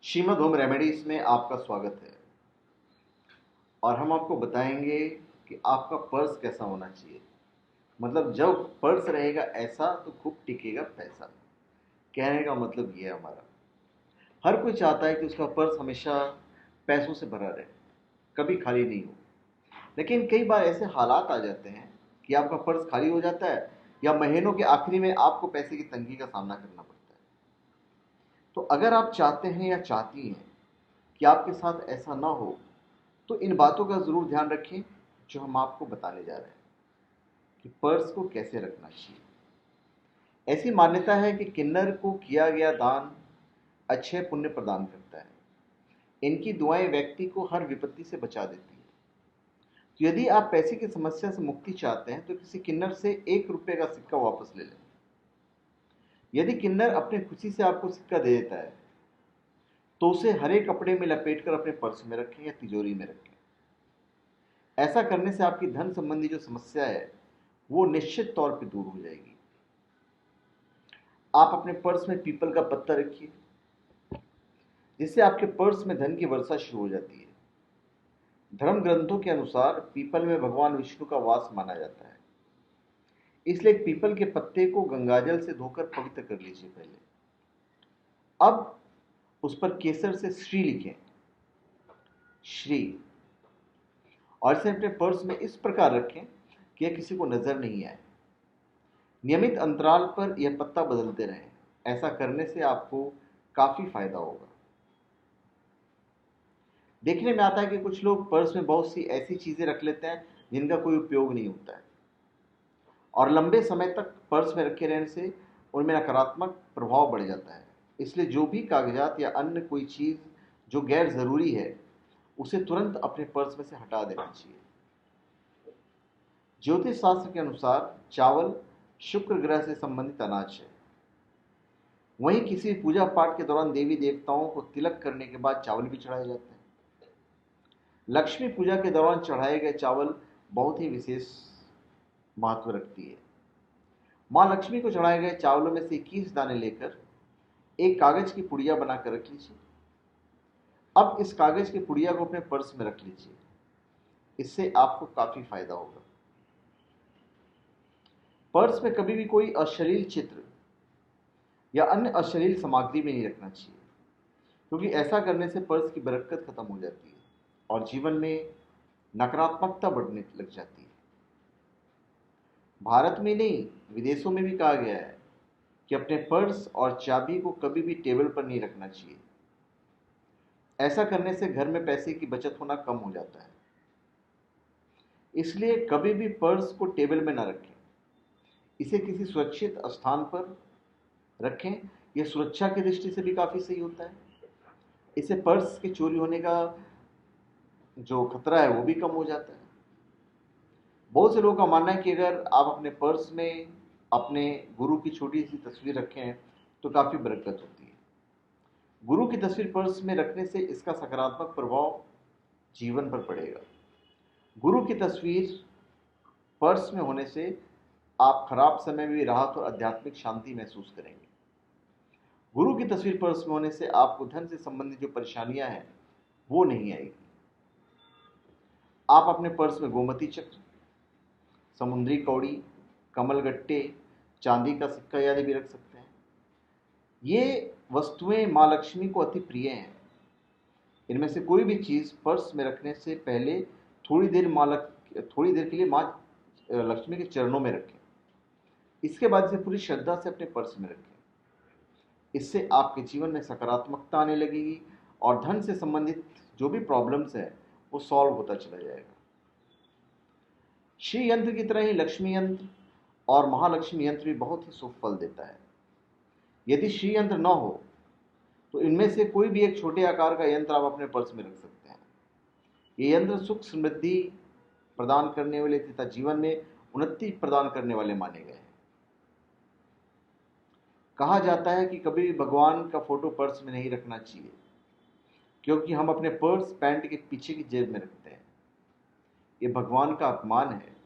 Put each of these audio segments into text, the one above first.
Shrimad home remedies में आपका स्वागत है। और हम आपको बताएंगे कि आपका पर्स कैसा होना चाहिए। मतलब जब पर्स रहेगा ऐसा तो खूब टिकेगा पैसा। कहने का मतलब ये है हमारा। हर कोई चाहता है कि उसका पर्स हमेशा पैसों से भरा रहे, कभी खाली नहीं हो। लेकिन कई बार ऐसे हालात आ जाते हैं कि आपका पर्स खाली हो जाता है या महीनों के आखिरी में आपको पैसे की तंगी का सामना करना पड़ता है। तो अगर आप चाहते हैं या चाहती हैं कि आपके साथ ऐसा ना हो, तो इन बातों का ज़रूर ध्यान रखें जो हम आपको बताने जा रहे हैं कि पर्स को कैसे रखना चाहिए। ऐसी मान्यता है कि किन्नर को किया गया दान अक्षय पुण्य प्रदान करता है। इनकी दुआएं व्यक्ति को हर विपत्ति से बचा देती है। तो यदि आप पैसे की समस्या से मुक्ति चाहते हैं तो किसी किन्नर से 1 रुपये का सिक्का वापस ले लें। यदि किन्नर अपनी खुशी से आपको सिक्का दे देता है तो उसे हरे कपड़े में लपेट कर अपने पर्स में रखें या तिजोरी में रखें। ऐसा करने से आपकी धन संबंधी जो समस्या है वो निश्चित तौर पे दूर हो जाएगी। आप अपने पर्स में पीपल का पत्ता रखिए, जिससे आपके पर्स में धन की वर्षा शुरू हो जाती है। धर्म ग्रंथों के अनुसार पीपल में भगवान विष्णु का वास माना जाता है, इसलिए पीपल के पत्ते को गंगाजल से धोकर पवित्र कर लीजिए पहले। अब उस पर केसर से श्री लिखें, श्री, और इसे अपने पर्स में इस प्रकार रखें कि यह किसी को नजर नहीं आए। नियमित अंतराल पर यह पत्ता बदलते रहें। ऐसा करने से आपको काफी फायदा होगा। देखने में आता है कि कुछ लोग पर्स में बहुत सी ऐसी चीजें रख लेते हैं जिनका कोई उपयोग नहीं होता है, और लंबे समय तक पर्स में रखे रहने से उनमें नकारात्मक प्रभाव बढ़ जाता है। इसलिए जो भी कागजात या अन्य कोई चीज जो गैर जरूरी है उसे तुरंत अपने पर्स में से हटा देना चाहिए। ज्योतिष शास्त्र के अनुसार चावल शुक्र ग्रह से संबंधित अनाज है। वहीं किसी पूजा पाठ के दौरान देवी देवताओं को तिलक करने के बाद चावल भी चढ़ाए जाते हैं। लक्ष्मी पूजा के दौरान चढ़ाए गए चावल बहुत ही विशेष महत्व रखती है। मां लक्ष्मी को चढ़ाए गए चावलों में से 21 दाने लेकर एक कागज की पुड़िया बनाकर रख लीजिए। अब इस कागज की पुड़िया को अपने पर्स में रख लीजिए। इससे आपको काफी फायदा होगा। पर्स में कभी भी कोई अश्लील चित्र या अन्य अश्लील सामग्री में नहीं रखना चाहिए, क्योंकि ऐसा करने से पर्स की बरकत खत्म हो जाती है और जीवन में नकारात्मकता बढ़ने लग जाती है। भारत में नहीं, विदेशों में भी कहा गया है कि अपने पर्स और चाबी को कभी भी टेबल पर नहीं रखना चाहिए। ऐसा करने से घर में पैसे की बचत होना कम हो जाता है। इसलिए कभी भी पर्स को टेबल में ना रखें, इसे किसी सुरक्षित स्थान पर रखें। यह सुरक्षा की दृष्टि से भी काफी सही होता है। इससे पर्स के चोरी होने का जो खतरा है वो भी कम हो जाता है। बहुत से लोगों का मानना है कि अगर आप अपने पर्स में अपने गुरु की छोटी सी तस्वीर रखें तो काफी बरकत होती है। गुरु की तस्वीर पर्स में रखने से इसका सकारात्मक प्रभाव जीवन पर पड़ेगा। गुरु की तस्वीर पर्स में होने से आप खराब समय में भी राहत और आध्यात्मिक शांति महसूस करेंगे। गुरु की तस्वीर पर्स में होने से आपको धन से संबंधित जो परेशानियां हैं वो नहीं आएगी। आप अपने पर्स में गोमती चक्र, समुद्री कौड़ी, कमलगट्टे, चांदी का सिक्का आदि भी रख सकते हैं। ये वस्तुएं माँ लक्ष्मी को अति प्रिय हैं। इनमें से कोई भी चीज पर्स में रखने से पहले थोड़ी देर के लिए माँ लक्ष्मी के चरणों में रखें। इसके बाद इसे पूरी श्रद्धा से अपने पर्स में रखें। इससे आपके जीवन में सकारात्मकता आने लगेगी और धन से संबंधित जो भी प्रॉब्लम्स है वो सॉल्व होता चला जाएगा। श्री यंत्र की तरह ही लक्ष्मी यंत्र और महालक्ष्मी यंत्र भी बहुत ही शुभ फल देता है। यदि श्री यंत्र न हो तो इनमें से कोई भी एक छोटे आकार का यंत्र आप अपने पर्स में रख सकते हैं। ये यंत्र सुख समृद्धि प्रदान करने वाले तथा जीवन में उन्नति प्रदान करने वाले माने गए हैं। कहा जाता है कि कभी भी भगवान का फोटो पर्स में नहीं रखना चाहिए, क्योंकि हम अपने पर्स पैंट के पीछे की जेब में रखते हैं। ये भगवान का अपमान है।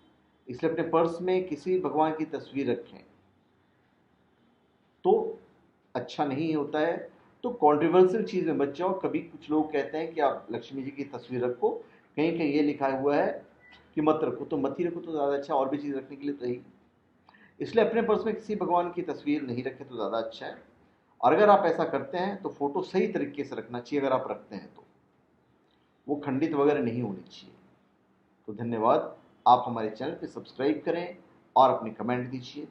इसलिए अपने पर्स में किसी भगवान की तस्वीर रखें तो अच्छा नहीं होता है तो कंट्रोवर्शियल चीज़ में मत जाओ। कभी कुछ लोग कहते हैं कि आप लक्ष्मी जी की तस्वीर रखो, कहीं कहीं ये लिखा हुआ है कि मत रखो, तो मत ही रखो तो ज़्यादा अच्छा, और भी चीज़ रखने के लिए तो है ही। इसलिए अपने पर्स में किसी भगवान की तस्वीर नहीं रखें तो ज़्यादा अच्छा है। और अगर आप ऐसा करते हैं तो फ़ोटो सही तरीके से रखना चाहिए, अगर आप रखते हैं तो वो खंडित वगैरह नहीं होनी चाहिए। तो धन्यवाद, आप हमारे चैनल पे सब्सक्राइब करें और अपनी कमेंट दीजिए।